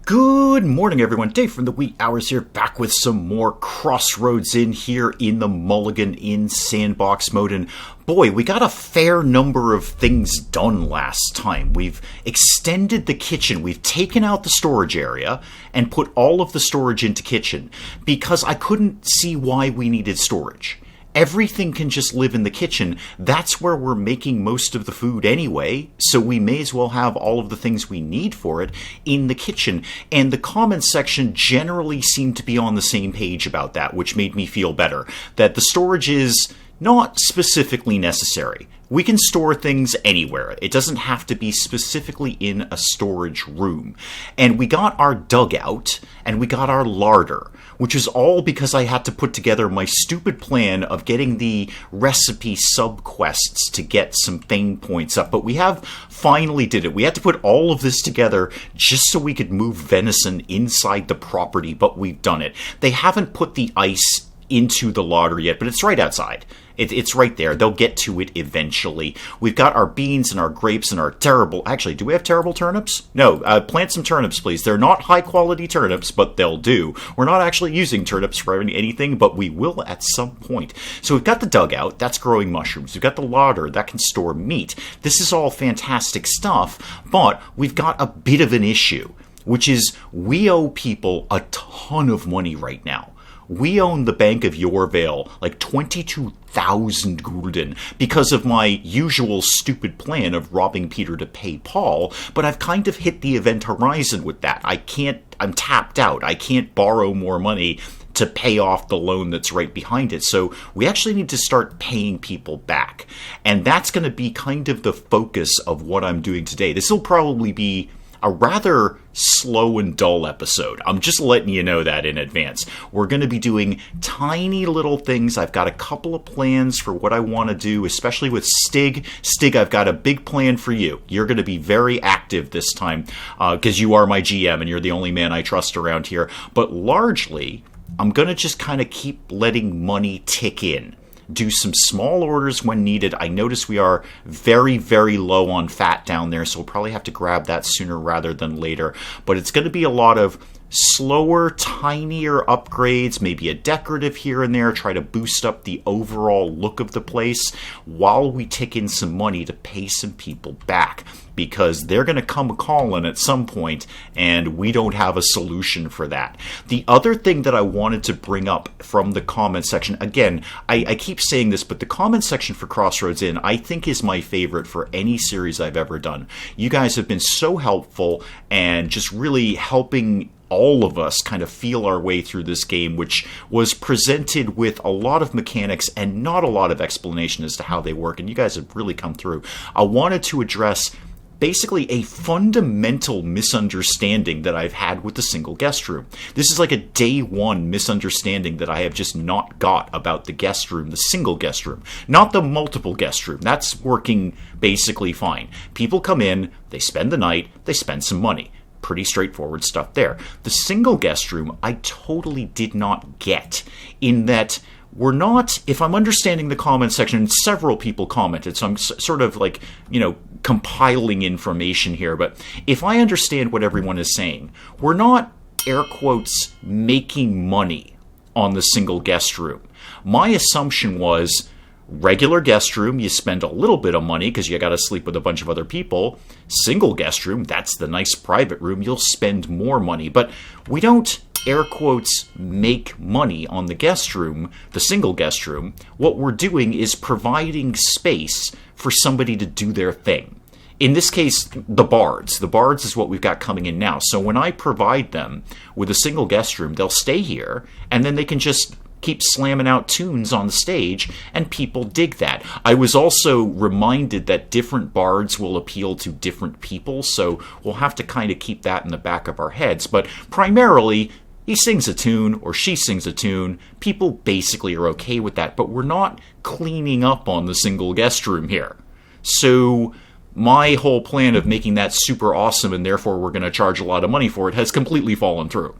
Good morning, everyone. Dave from the wee hours here, back with some more Crossroads Inn here in the Mulligan in Sandbox Mode. And boy, we got a fair number of things done last time. We've extended the kitchen. We've taken out the storage area and put all of the storage into kitchen because I couldn't see why we needed storage. Everything can just live in the kitchen. That's where we're making most of the food anyway, so we may as well have all of the things we need for it in the kitchen. And the comments section generally seemed to be on the same page about that, which made me feel better. That the storage is not specifically necessary. We can store things anywhere. It doesn't have to be specifically in a storage room. And we got our dugout, and we got our larder, which is all because I had to put together my stupid plan of getting the recipe sub-quests to get some fame points up. But we have finally did it. We had to put all of this together just so we could move venison inside the property, but we've done it. They haven't put the ice into the larder yet, but it's right outside. It's right there. They'll get to it eventually. We've got our beans and our grapes and our terrible... Actually, do we have terrible turnips? No, plant some turnips, please. They're not high-quality turnips, but they'll do. We're not actually using turnips for anything, but we will at some point. So we've got the dugout. That's growing mushrooms. We've got the larder. That can store meat. This is all fantastic stuff, but we've got a bit of an issue, which is we owe people a ton of money right now. We own the Bank of Yorvale like 22,000 gulden because of my usual stupid plan of robbing Peter to pay Paul, but I've kind of hit the event horizon with that. I'm tapped out. I can't borrow more money to pay off the loan that's right behind it. So we actually need to start paying people back. And that's going to be kind of the focus of what I'm doing today. This will probably be a rather slow and dull episode. I'm just letting you know that in advance. We're going to be doing tiny little things. I've got a couple of plans for what I want to do, especially with Stig. Stig, I've got a big plan for you. You're going to be very active this time because you are my GM and you're the only man I trust around here. But largely, I'm going to just kind of keep letting money tick in. Do some small orders when needed. I notice we are very, very low on fat down there, so we'll probably have to grab that sooner rather than later. But it's going to be a lot of slower, tinier upgrades, maybe a decorative here and there, try to boost up the overall look of the place while we tick in some money to pay some people back. Because they're going to come calling at some point, and we don't have a solution for that. The other thing that I wanted to bring up from the comment section, again, I keep saying this, but the comment section for Crossroads Inn, I think is my favorite for any series I've ever done. You guys have been so helpful and just really helping all of us kind of feel our way through this game, which was presented with a lot of mechanics and not a lot of explanation as to how they work, and you guys have really come through. I wanted to address basically a fundamental misunderstanding that I've had with the single guest room. This is like a day one misunderstanding that I have just not got about the guest room, the single guest room, not the multiple guest room. That's working basically fine. People come in, they spend the night, they spend some money. Pretty straightforward stuff there. The single guest room, I totally did not get in that we're not, if I'm understanding the comment section, several people commented, so I'm sort of like, compiling information here, but if I understand what everyone is saying, we're not, air quotes, making money on the single guest room. My assumption was, regular guest room, you spend a little bit of money because you got to sleep with a bunch of other people. Single guest room, that's the nice private room, you'll spend more money, but we don't, air quotes, make money on the guest room, the single guest room. What we're doing is providing space for somebody to do their thing. In this case, the bards. The bards is what we've got coming in now. So when I provide them with a single guest room, they'll stay here, and then they can just keep slamming out tunes on the stage, and people dig that. I was also reminded that different bards will appeal to different people, so we'll have to kind of keep that in the back of our heads. But primarily, he sings a tune or she sings a tune. People basically are okay with that, but we're not cleaning up on the single guest room here. So my whole plan of making that super awesome and therefore we're going to charge a lot of money for it has completely fallen through.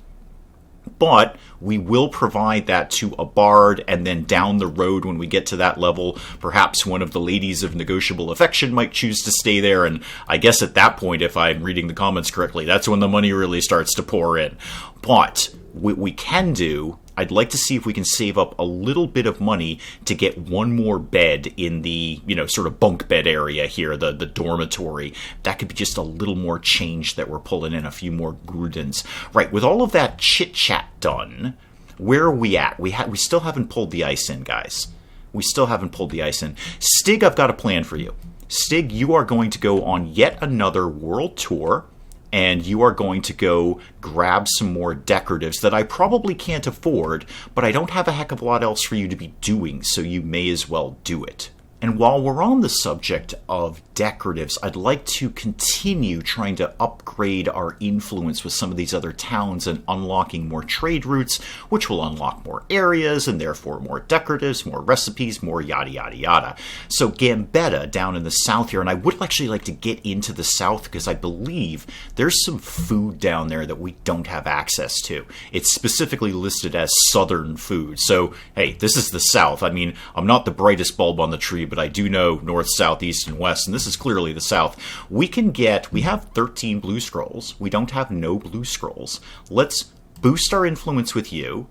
but we will provide that to a bard, and then down the road when we get to that level, perhaps one of the ladies of negotiable affection might choose to stay there, and I guess at that point, if I'm reading the comments correctly, that's when the money really starts to pour in. But what we can do, I'd like to see if we can save up a little bit of money to get one more bed in the, sort of bunk bed area here, the dormitory. That could be just a little more change that we're pulling in, a few more guldens. Right, with all of that chit-chat done, where are we at? We still haven't pulled the ice in, guys. We still haven't pulled the ice in. Stig, I've got a plan for you. Stig, you are going to go on yet another world tour, and you are going to go grab some more decoratives that I probably can't afford, but I don't have a heck of a lot else for you to be doing, so you may as well do it. And while we're on the subject of decoratives, I'd like to continue trying to upgrade our influence with some of these other towns and unlocking more trade routes, which will unlock more areas and therefore more decoratives, more recipes, more yada yada yada. So Gambetta down in the south here, and I would actually like to get into the south because I believe there's some food down there that we don't have access to. It's specifically listed as southern food. So, hey, this is the south. I mean, I'm not the brightest bulb on the tree, but I do know north, south, east, and west, and this is clearly the south. We have 13 blue scrolls. We don't have no blue scrolls. Let's boost our influence with you,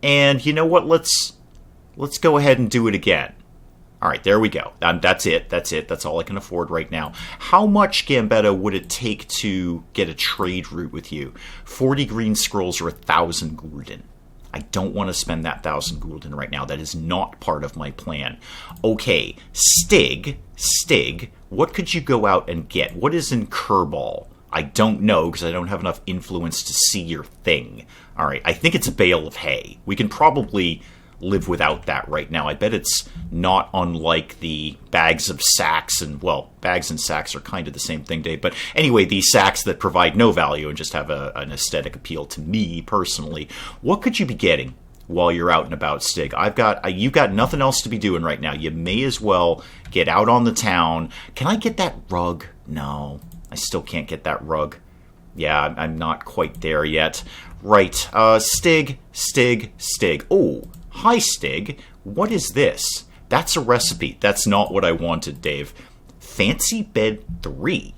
and you know what? Let's go ahead and do it again. All right, there we go. That's it. That's all I can afford right now. How much, Gambetta, would it take to get a trade route with you? 40 green scrolls or 1,000 gulden. I don't want to spend that 1,000 gulden right now. That is not part of my plan. Okay, Stig, what could you go out and get? What is in Kerbal? I don't know because I don't have enough influence to see your thing. All right, I think it's a bale of hay. We can probably live without that right now. I bet it's not unlike the bags of sacks, and, well, bags and sacks are kind of the same thing, Dave. But anyway, these sacks that provide no value and just have an aesthetic appeal to me personally. What could you be getting while you're out and about, Stig? You've got nothing else to be doing right now. You may as well get out on the town. Can I get that rug? No, I still can't get that rug. Yeah, I'm not quite there yet. Right, Stig. Oh, hi, Stig. What is this? That's a recipe. That's not what I wanted, Dave. Fancy Bed 3.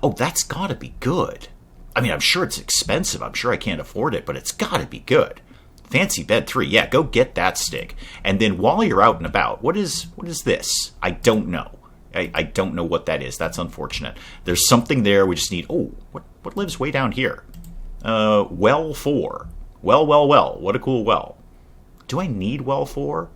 Oh, that's gotta be good. I mean, I'm sure it's expensive. I'm sure I can't afford it, but it's gotta be good. Fancy Bed 3. Yeah, go get that, Stig. And then while you're out and about, what is this? I don't know. I don't know what that is. That's unfortunate. There's something there. We just need... Oh, what lives way down here? Well 4. Well. What a cool well. Do I need well 4?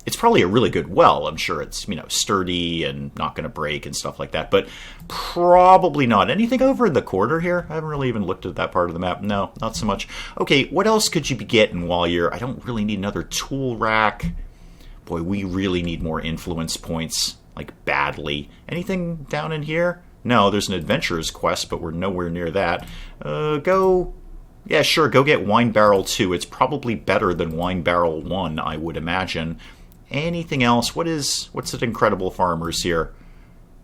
It's probably a really good well. I'm sure it's, sturdy and not going to break and stuff like that. But probably not. Anything over in the corner here? I haven't really even looked at that part of the map. No, not so much. Okay, what else could you be getting while you're... I don't really need another tool rack. Boy, we really need more influence points. Like, badly. Anything down in here? No, there's an adventurer's quest, but we're nowhere near that. Yeah, sure, go get Wine Barrel 2. It's probably better than Wine Barrel 1, I would imagine. Anything else? What's at Incredible Farmers here?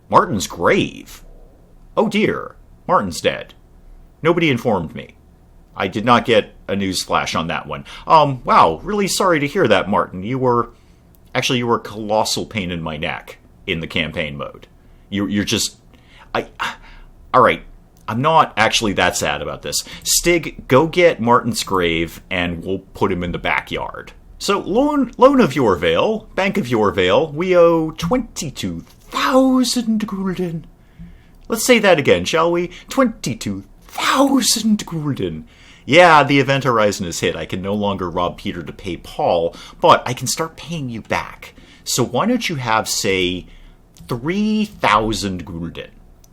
Martin's grave. Oh dear, Martin's dead. Nobody informed me. I did not get a news flash on that one. Wow, really sorry to hear that, Martin. You were a colossal pain in my neck in the campaign mode. You're just... Alright, I'm not actually that sad about this. Stig, go get Martin's grave, and we'll put him in the backyard. So, loan of Yorvale, Bank of Yorvale, we owe 22,000 gulden. Let's say that again, shall we? 22,000 gulden. Yeah, the event horizon is hit. I can no longer rob Peter to pay Paul, but I can start paying you back. So why don't you have, say, 3,000 gulden?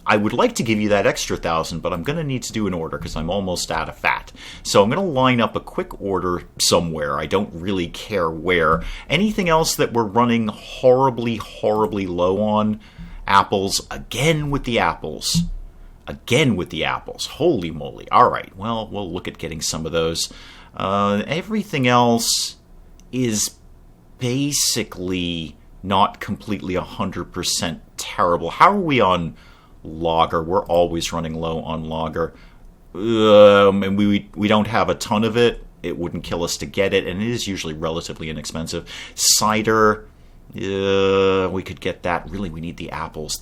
I would like to give you that extra 1,000, but I'm going to need to do an order because I'm almost out of fat. So I'm going to line up a quick order somewhere. I don't really care where. Anything else that we're running horribly low on? Apples. Again with the apples. Holy moly. All right. Well, we'll look at getting some of those. Everything else is basically not completely 100% terrible. How are we on... Lager? We're always running low on lager. And we don't have a ton of it. it wouldn't kill us to get it, and it is usually relatively inexpensive. Cider, we could get that. Really, we need the apples.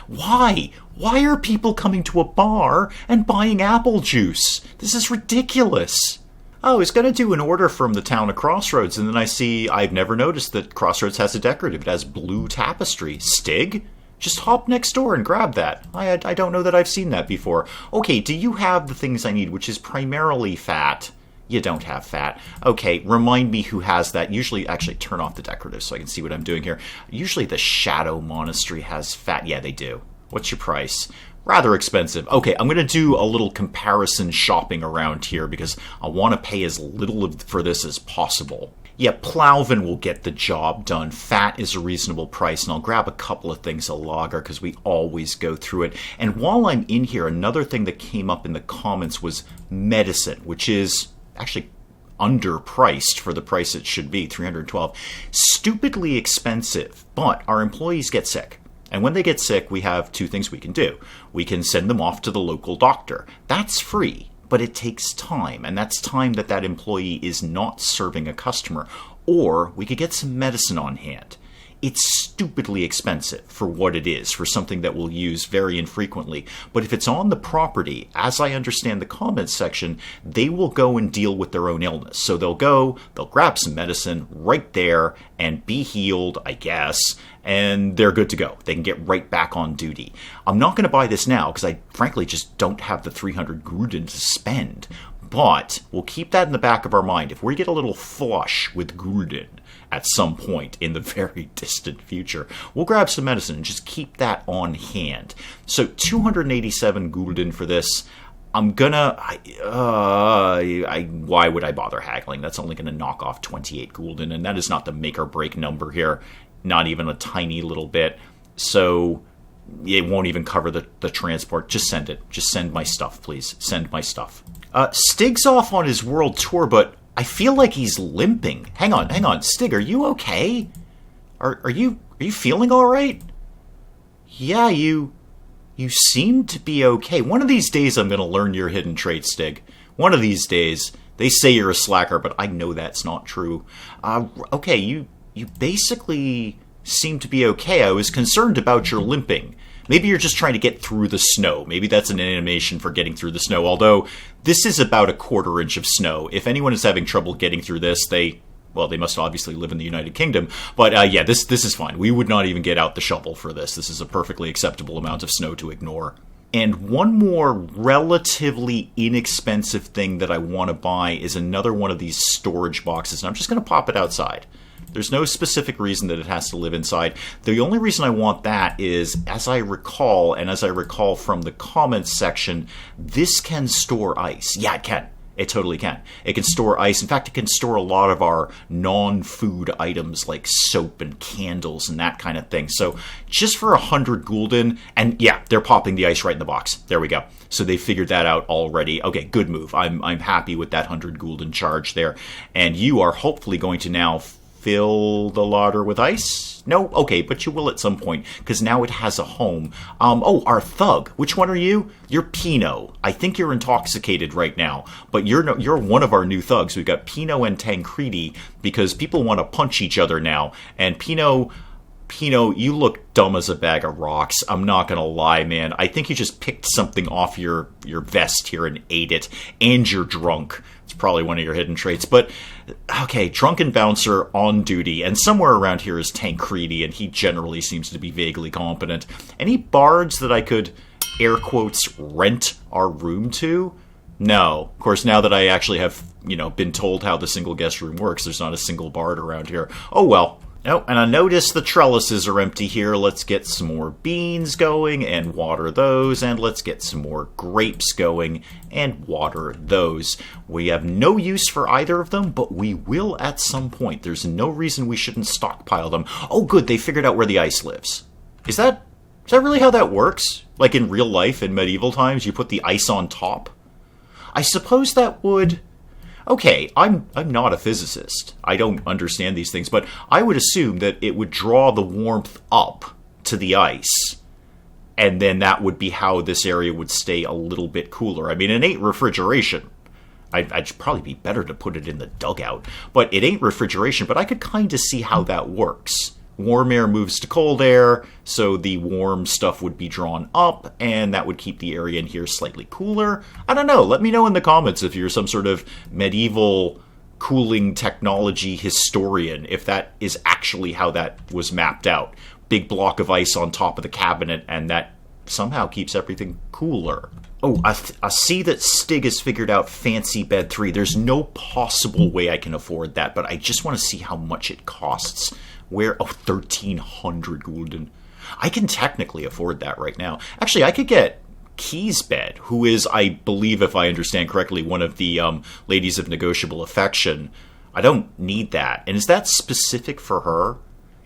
Why? Why are people coming to a bar and buying apple juice? This is ridiculous. I was going to do an order from the town of Crossroads, and then I've never noticed that Crossroads has a decorative. It has blue tapestry. Stig? Just hop next door and grab that. I don't know that I've seen that before. Okay, do you have the things I need, which is primarily fat? You don't have fat. Okay, remind me who has that. Usually, actually, turn off the decorative so I can see what I'm doing here. Usually the Shadow Monastery has fat. Yeah, they do. What's your price? Rather expensive. Okay, I'm going to do a little comparison shopping around here because I want to pay as little for this as possible. Yeah, Plowvin will get the job done. Fat is a reasonable price, and I'll grab a couple of things a lager because we always go through it. And while I'm in here, another thing that came up in the comments was medicine, which is actually underpriced for the price it should be, $312. Stupidly expensive, but our employees get sick. And when they get sick, we have two things we can do. We can send them off to the local doctor. That's free, but it takes time, and that's time that employee is not serving a customer. Or we could get some medicine on hand. It's stupidly expensive for what it is, for something that we'll use very infrequently. But if it's on the property, as I understand the comments section, they will go and deal with their own illness. So they'll grab some medicine right there and be healed, I guess, and they're good to go. They can get right back on duty. I'm not going to buy this now because I frankly just don't have the 300 gulden to spend. But we'll keep that in the back of our mind. If we get a little flush with gulden at some point in the very distant future, we'll grab some medicine and just keep that on hand. So 287 gulden for this. I'm gonna... why would I bother haggling? That's only going to knock off 28 gulden, and that is not the make or break number here. Not even a tiny little bit. So it won't even cover the transport. Just send it. Just send my stuff, please. Send my stuff. Stig's off on his world tour, but I feel like he's limping. Hang on. Stig, are you okay? Are you feeling all right? Yeah, you seem to be okay. One of these days I'm going to learn your hidden trait, Stig. One of these days. They say you're a slacker, but I know that's not true. Okay, you basically seem to be okay. I was concerned about your limping. Maybe you're just trying to get through the snow. Maybe that's an animation for getting through the snow, although this is about a quarter inch of snow. If anyone is having trouble getting through this, they must obviously live in the United Kingdom. But yeah, this is fine. We would not even get out the shovel for this. This is a perfectly acceptable amount of snow to ignore. And one more relatively inexpensive thing that I want to buy is another one of these storage boxes. And I'm just going to pop it outside. There's no specific reason that it has to live inside. The only reason I want that is, as I recall from the comments section, this can store ice. Yeah, it can. It totally can. It can store ice. In fact, it can store a lot of our non-food items like soap and candles and that kind of thing. So just for 100 gulden, and yeah, they're popping the ice right in the box. There we go. So they figured that out already. Okay, good move. I'm happy with that 100 gulden charge there. And you are hopefully going to now fill the larder with ice? No? Okay, but you will at some point, because now it has a home. Our thug. Which one are you? You're Pinot. I think you're intoxicated right now, but you're one of our new thugs. We've got Pinot and Tancredi, because people want to punch each other now, and Pinot, you look dumb as a bag of rocks. I'm not going to lie, man. I think you just picked something off your vest here and ate it, and you're drunk. It's probably one of your hidden traits. But, okay, drunken bouncer on duty, and somewhere around here is Tancredi, and he generally seems to be vaguely competent. Any bards that I could, air quotes, rent our room to? No. Of course, now that I actually have, been told how the single guest room works, there's not a single bard around here. Oh, well. Oh, and I notice the trellises are empty here. Let's get some more beans going and water those, and let's get some more grapes going and water those. We have no use for either of them, but we will at some point. There's no reason we shouldn't stockpile them. Oh, good, they figured out where the ice lives. Is that really how that works? Like in real life, in medieval times, you put the ice on top? I suppose that would... Okay, I'm not a physicist. I don't understand these things, but I would assume that it would draw the warmth up to the ice, and then that would be how this area would stay a little bit cooler. I mean, it ain't refrigeration, I'd probably be better to put it in the dugout. But it ain't refrigeration, but I could kind of see how that works. Warm air moves to cold air, so the warm stuff would be drawn up, and that would keep the area in here slightly cooler. I don't know. Let me know in the comments if you're some sort of medieval cooling technology historian, if that is actually how that was mapped out. Big block of ice on top of the cabinet, and that somehow keeps everything cooler. Oh, I see that Stig has figured out Fancy Bed 3. There's no possible way I can afford that, but I just want to see how much it costs. Where? Oh, 1,300 gulden. I can technically afford that right now. Actually, I could get Key's bed, who is, I believe, if I understand correctly, one of the ladies of negotiable affection. I don't need that. And is that specific for her?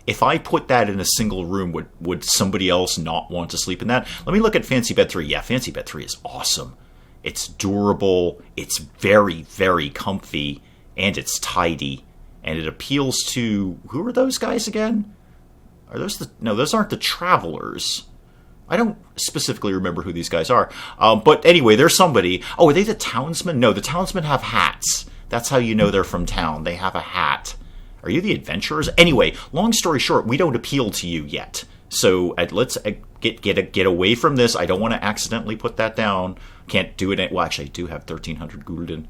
If I put that in a single room, would somebody else not want to sleep in that? Let me look at Fancy Bed 3. Yeah, Fancy Bed 3 is awesome. It's durable, it's very, very comfy, and it's tidy. And it appeals to... Who are those guys again? Are those the... No, those aren't the travelers. I don't specifically remember who these guys are. But anyway, there's somebody... Oh, are they the townsmen? No, the townsmen have hats. That's how you know they're from town. They have a hat. Are you the adventurers? Anyway, long story short, we don't appeal to you yet. So let's get away from this. I don't want to accidentally put that down. Can't do it. Well, actually, I do have 1,300 gulden.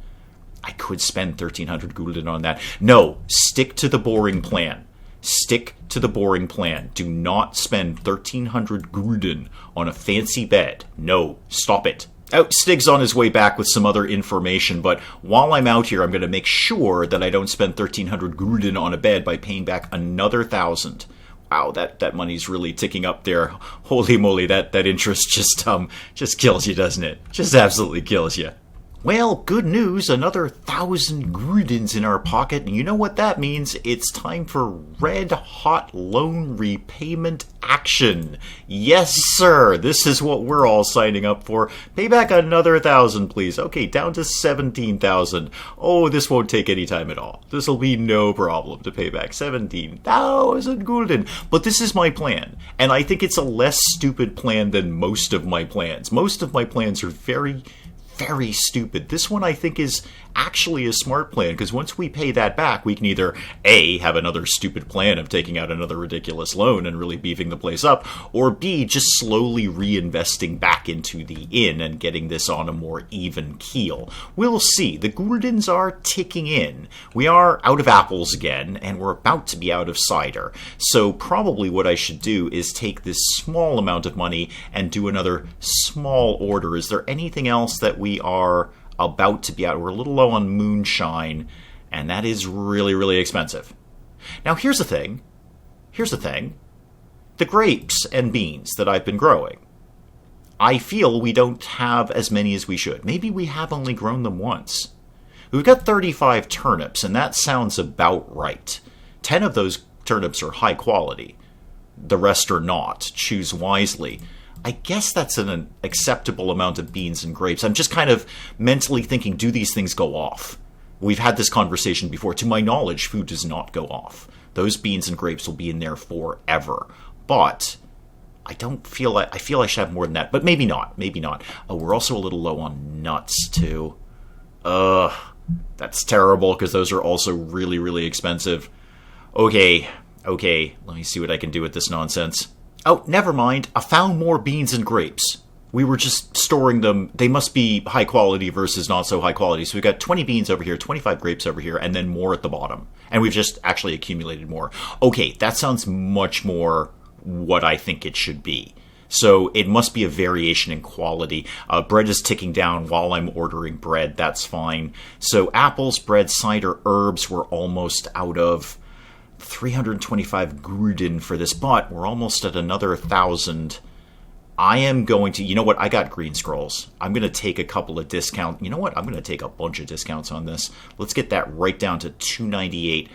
I could spend 1,300 gulden on that. No, stick to the boring plan. Stick to the boring plan. Do not spend 1,300 gulden on a fancy bed. No, stop it. Oh, Stig's on his way back with some other information, but while I'm out here, I'm going to make sure that I don't spend 1,300 gulden on a bed by paying back another 1,000. Wow, that money's really ticking up there. Holy moly, that interest just kills you, doesn't it? Just absolutely kills you. Well, good news, another 1,000 guldens in our pocket, and you know what that means? It's time for red-hot loan repayment action. Yes, sir, this is what we're all signing up for. Pay back another 1,000, please. Okay, down to 17,000. Oh, this won't take any time at all. This'll be no problem to pay back 17,000 gulden. But this is my plan, and I think it's a less stupid plan than most of my plans. Most of my plans are very stupid. This one I think is actually a smart plan, because once we pay that back, we can either A, have another stupid plan of taking out another ridiculous loan and really beefing the place up, or B, just slowly reinvesting back into the inn and getting this on a more even keel. We'll see. The guldens are ticking in. We are out of apples again, and we're about to be out of cider. So probably what I should do is take this small amount of money and do another small order. Is there anything else that we are about to be out? We're a little low on moonshine, and that is really, really expensive. Now, here's the thing. The grapes and beans that I've been growing, I feel we don't have as many as we should. Maybe we have only grown them once. We've got 35 turnips, and that sounds about right. 10 of those turnips are high quality. The rest are not. Choose wisely. I guess that's an acceptable amount of beans and grapes. I'm just kind of mentally thinking, do these things go off? We've had this conversation before. To my knowledge, food does not go off. Those beans and grapes will be in there forever. But I feel I should have more than that. But maybe not. Oh, we're also a little low on nuts, too. That's terrible, because those are also really, really expensive. Okay, let me see what I can do with this nonsense. Oh, never mind. I found more beans and grapes. We were just storing them. They must be high quality versus not so high quality. So we've got 20 beans over here, 25 grapes over here, and then more at the bottom. And we've just actually accumulated more. Okay, that sounds much more what I think it should be. So it must be a variation in quality. Bread is ticking down while I'm ordering bread. That's fine. So apples, bread, cider, herbs, we're almost out of 325 gulden for this, but we're almost at another 1,000. I am going to, you know what, I got green scrolls. I'm going to take a couple of discounts. You know what, I'm going to take a bunch of discounts on this. Let's get that right down to 298.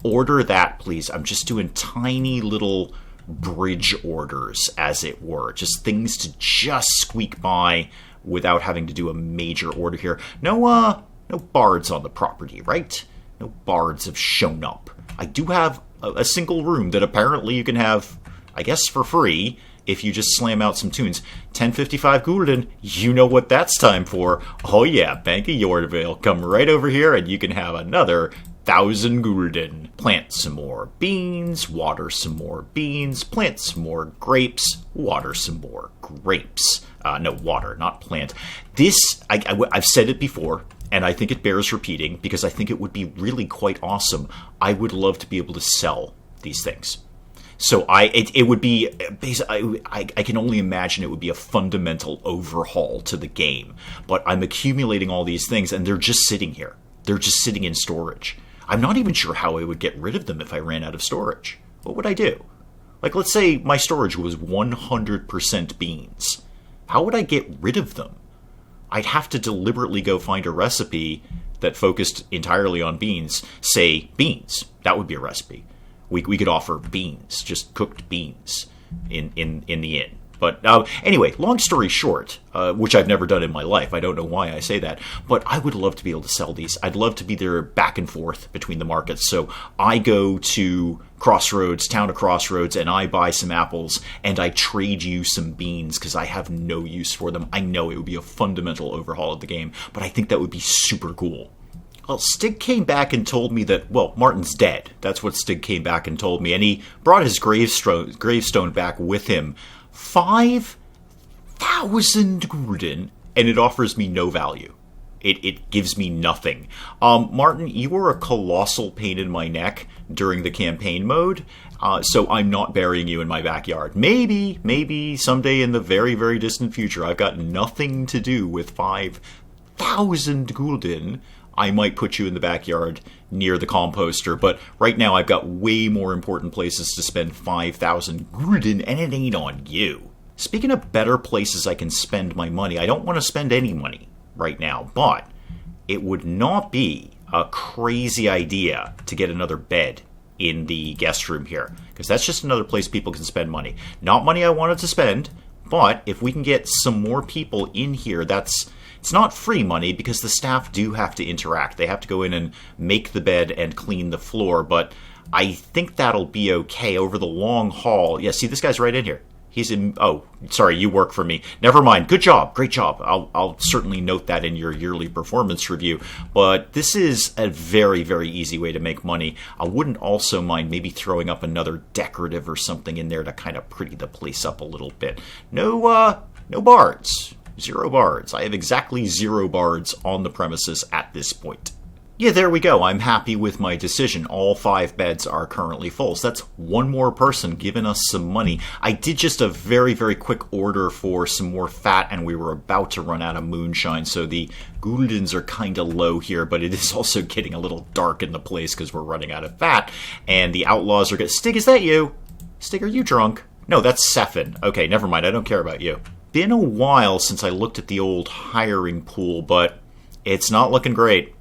Order that, please. I'm just doing tiny little bridge orders, as it were. Just things to just squeak by without having to do a major order here. No bards on the property, right? No bards have shown up. I do have a single room that apparently you can have, I guess, for free, if you just slam out some tunes. 1055 gulden, you know what that's time for. Oh yeah, Bank of Yordvale, come right over here and you can have another 1,000 gulden. Plant some more beans, water some more beans, plant some more grapes, water some more grapes. No, water, not plant. This, I've said it before, and I think it bears repeating, because I think it would be really quite awesome. I would love to be able to sell these things. So it would be, I can only imagine it would be a fundamental overhaul to the game. But I'm accumulating all these things, and they're just sitting here. They're just sitting in storage. I'm not even sure how I would get rid of them if I ran out of storage. What would I do? Like, let's say my storage was 100% beans. How would I get rid of them? I'd have to deliberately go find a recipe that focused entirely on beans. Say, beans. That would be a recipe. We could offer beans, just cooked beans in the inn. But anyway, long story short, which I've never done in my life. I don't know why I say that. But I would love to be able to sell these. I'd love to be there back and forth between the markets. So I go to Crossroads, town of Crossroads, and I buy some apples, and I trade you some beans because I have no use for them. I know it would be a fundamental overhaul of the game, but I think that would be super cool. Well, Stig came back and told me that, well, Martin's dead. That's what Stig came back and told me. And he brought his gravestone back with him. 5,000 gulden, and it offers me no value. It gives me nothing. Martin, you were a colossal pain in my neck during the campaign mode, so I'm not burying you in my backyard. Maybe someday in the very, very distant future, I've got nothing to do with 5,000 gulden. I might put you in the backyard near the composter, but right now I've got way more important places to spend 5,000 gulden, and it ain't on you. Speaking of better places I can spend my money, I don't want to spend any money right now, but it would not be a crazy idea to get another bed in the guest room here, because that's just another place people can spend money. Not money I wanted to spend, but if we can get some more people in here, it's not free money because the staff do have to interact. They have to go in and make the bed and clean the floor, but I think that'll be okay over the long haul. Yeah, see, this guy's right in here. He's in... Oh, sorry, you work for me. Never mind. Good job. Great job. I'll certainly note that in your yearly performance review. But this is a very, very easy way to make money. I wouldn't also mind maybe throwing up another decorative or something in there to kind of pretty the place up a little bit. No bards. 0 bards. I have exactly 0 bards on the premises at this point. Yeah, there we go. I'm happy with my decision. All 5 beds are currently full. So that's one more person giving us some money. I did just a very, very quick order for some more fat, and we were about to run out of moonshine. So the guldens are kind of low here, but it is also getting a little dark in the place because we're running out of fat. And the outlaws are getting... Stig, is that you? Stig, are you drunk? No, that's Sefin. Okay, never mind. I don't care about you. Been a while since I looked at the old hiring pool, but it's not looking great.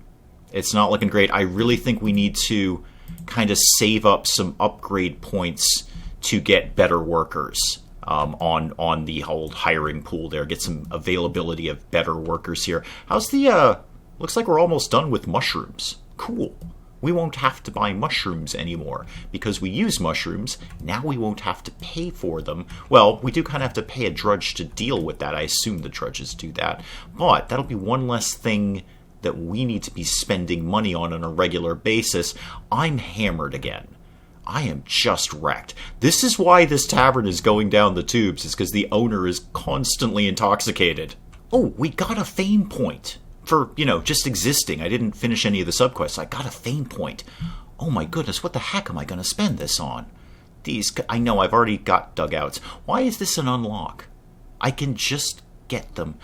It's not looking great. I really think we need to kind of save up some upgrade points to get better workers on the old hiring pool there. Get some availability of better workers here. How's the... looks like we're almost done with mushrooms. Cool. We won't have to buy mushrooms anymore. Because we use mushrooms, now we won't have to pay for them. Well, we do kind of have to pay a drudge to deal with that. I assume the drudges do that. But that'll be one less thing that we need to be spending money on a regular basis. I'm hammered again. I am just wrecked. This is why this tavern is going down the tubes, is because the owner is constantly intoxicated. Oh, we got a fame point. For, just existing. I didn't finish any of the subquests. I got a fame point. Oh my goodness, what the heck am I going to spend this on? I know I've already got dugouts. Why is this an unlock? I can just get them.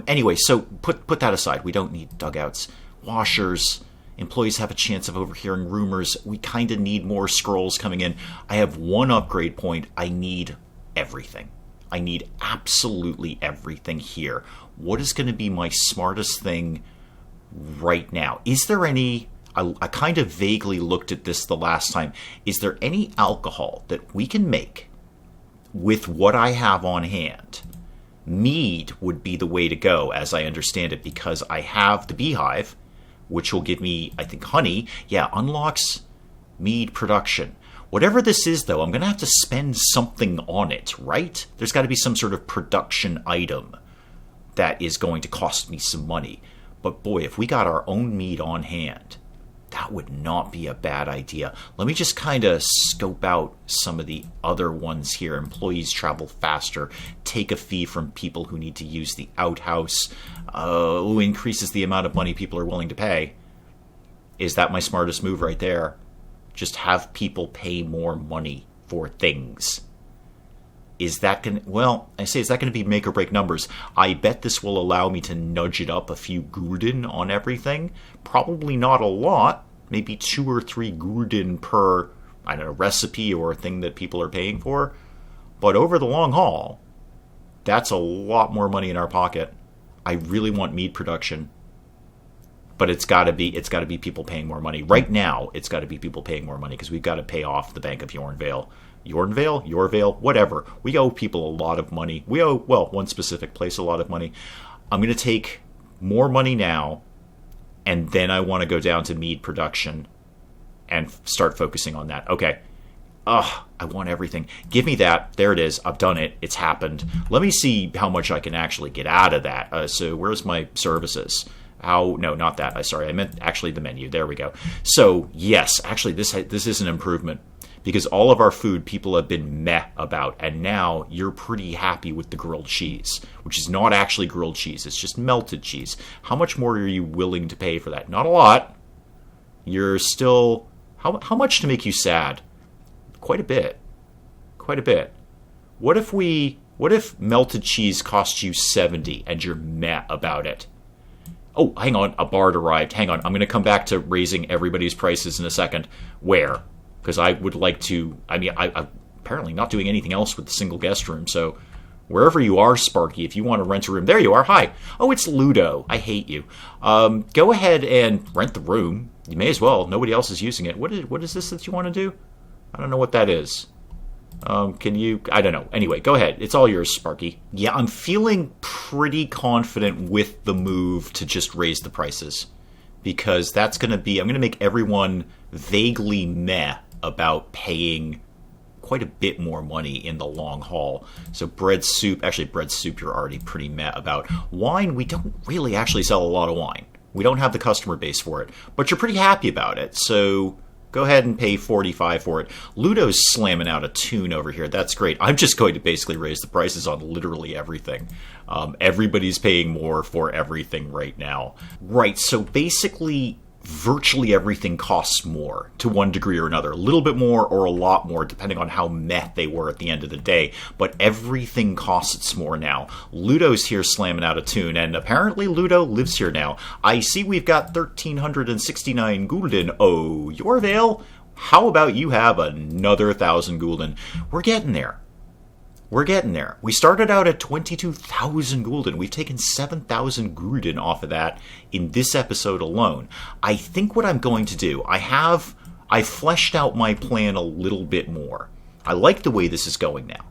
Anyway, so put that aside. We don't need dugouts. Washers. Employees have a chance of overhearing rumors. We kind of need more scrolls coming in. I have 1 upgrade point. I need everything. I need absolutely everything here. What is going to be my smartest thing right now? Is there any... I kind of vaguely looked at this the last time. Is there any alcohol that we can make with what I have on hand? Mead would be the way to go, as I understand it, because I have the beehive, which will give me, I think, honey. Yeah, unlocks mead production. Whatever this is, though, I'm going to have to spend something on it, right? There's got to be some sort of production item that is going to cost me some money. But boy, if we got our own meat on hand, that would not be a bad idea. Let me just kind of scope out some of the other ones here. Employees travel faster. Take a fee from people who need to use the outhouse. Who increases the amount of money people are willing to pay. Is that my smartest move right there? Just have people pay more money for things. Is that going to... Well, I say, is that going to be make or break numbers? I bet this will allow me to nudge it up a few gulden on everything. Probably not a lot. Maybe 2 or 3 gulden per, I don't know, recipe or thing that people are paying for. But over the long haul, that's a lot more money in our pocket. I really want mead production. But it's got to be people paying more money. Right now, it's got to be people paying more money because we've got to pay off the Bank of Yornvale. Yorvale, whatever. We owe people a lot of money. We owe, well, one specific place a lot of money. I'm going to take more money now, and then I want to go down to mead production and start focusing on that. Okay. I want everything. Give me that. There it is. I've done it. It's happened. Let me see how much I can actually get out of that. So where's my services? No, not that. Sorry, I meant actually the menu. There we go. So, yes, actually, this is an improvement. Because all of our food people have been meh about, and now you're pretty happy with the grilled cheese, which is not actually grilled cheese, it's just melted cheese. How much more are you willing to pay for that? Not a lot. You're still... How much to make you sad? Quite a bit. Quite a bit. What if melted cheese costs you 70 and you're meh about it? Oh, hang on, a bard arrived. Hang on, I'm going to come back to raising everybody's prices in a second. Where? Because I would like to... I'm apparently not doing anything else with the single guest room, so wherever you are, Sparky, if you want to rent a room... There you are, hi. Oh, it's Ludo. I hate you. Go ahead and rent the room. You may as well. Nobody else is using it. What is this that you want to do? I don't know what that is. Can you... I don't know. Anyway, go ahead. It's all yours, Sparky. Yeah, I'm feeling pretty confident with the move to just raise the prices. Because that's going to be... I'm going to make everyone vaguely meh about paying quite a bit more money in the long haul. So bread soup... Actually, bread soup you're already pretty meh about. Wine, we don't really actually sell a lot of wine. We don't have the customer base for it. But you're pretty happy about it, so... Go ahead and pay 45 for it. Ludo's slamming out a tune over here. That's great. I'm just going to basically raise the prices on literally everything. Everybody's paying more for everything right now. Right, so basically, virtually everything costs more to one degree or another. A little bit more or a lot more, depending on how meh they were at the end of the day. But everything costs more now. Ludo's here slamming out a tune, and apparently Ludo lives here now. I see we've got 1,369 gulden. Oh, Yorvale, how about you have another 1,000 gulden? We're getting there. We're getting there. We started out at 22,000 gulden. We've taken 7,000 gulden off of that in this episode alone. I think what I'm going to do, I fleshed out my plan a little bit more. I like the way this is going now.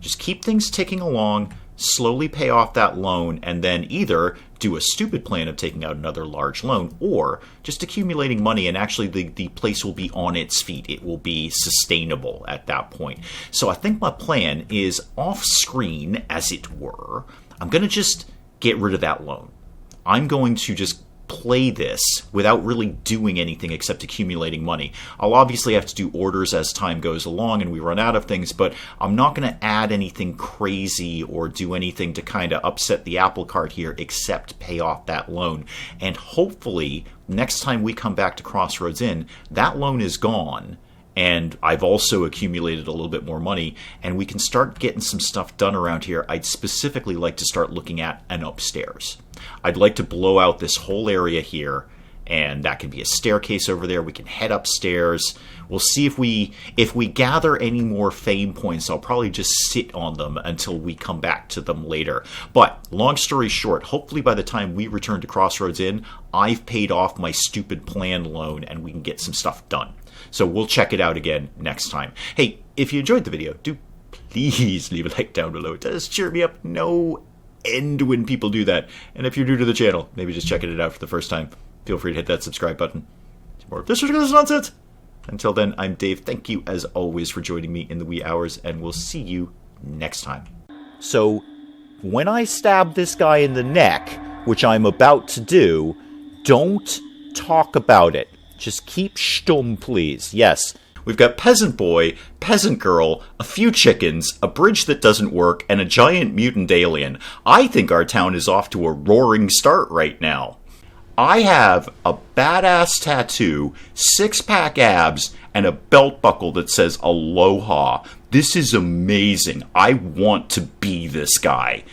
Just keep things ticking along, slowly pay off that loan, and then either do a stupid plan of taking out another large loan, or just accumulating money, and actually the place will be on its feet. It will be sustainable at that point. So I think my plan is off-screen, as it were. I'm going to just get rid of that loan. I'm going to just play this without really doing anything except accumulating money. I'll obviously have to do orders as time goes along and we run out of things, but I'm not going to add anything crazy or do anything to kind of upset the apple cart here except pay off that loan. And hopefully, next time we come back to Crossroads Inn, that loan is gone. And I've also accumulated a little bit more money, and we can start getting some stuff done around here. I'd specifically like to start looking at an upstairs. I'd like to blow out this whole area here, and that can be a staircase over there. We can head upstairs. We'll see if we gather any more fame points. I'll probably just sit on them until we come back to them later. But long story short, hopefully by the time we return to Crossroads Inn, I've paid off my stupid plan loan, and we can get some stuff done. So we'll check it out again next time. Hey, if you enjoyed the video, do please leave a like down below. It does cheer me up no end when people do that. And if you're new to the channel, maybe just checking it out for the first time, feel free to hit that subscribe button. More of this ridiculous nonsense. Until then, I'm Dave. Thank you, as always, for joining me in the wee hours, and we'll see you next time. So, when I stab this guy in the neck, which I'm about to do, don't talk about it. Just keep stum, please. Yes. We've got Peasant Boy, Peasant Girl, a few chickens, a bridge that doesn't work, and a giant mutant alien. I think our town is off to a roaring start right now. I have a badass tattoo, 6-pack abs, and a belt buckle that says Aloha. This is amazing. I want to be this guy.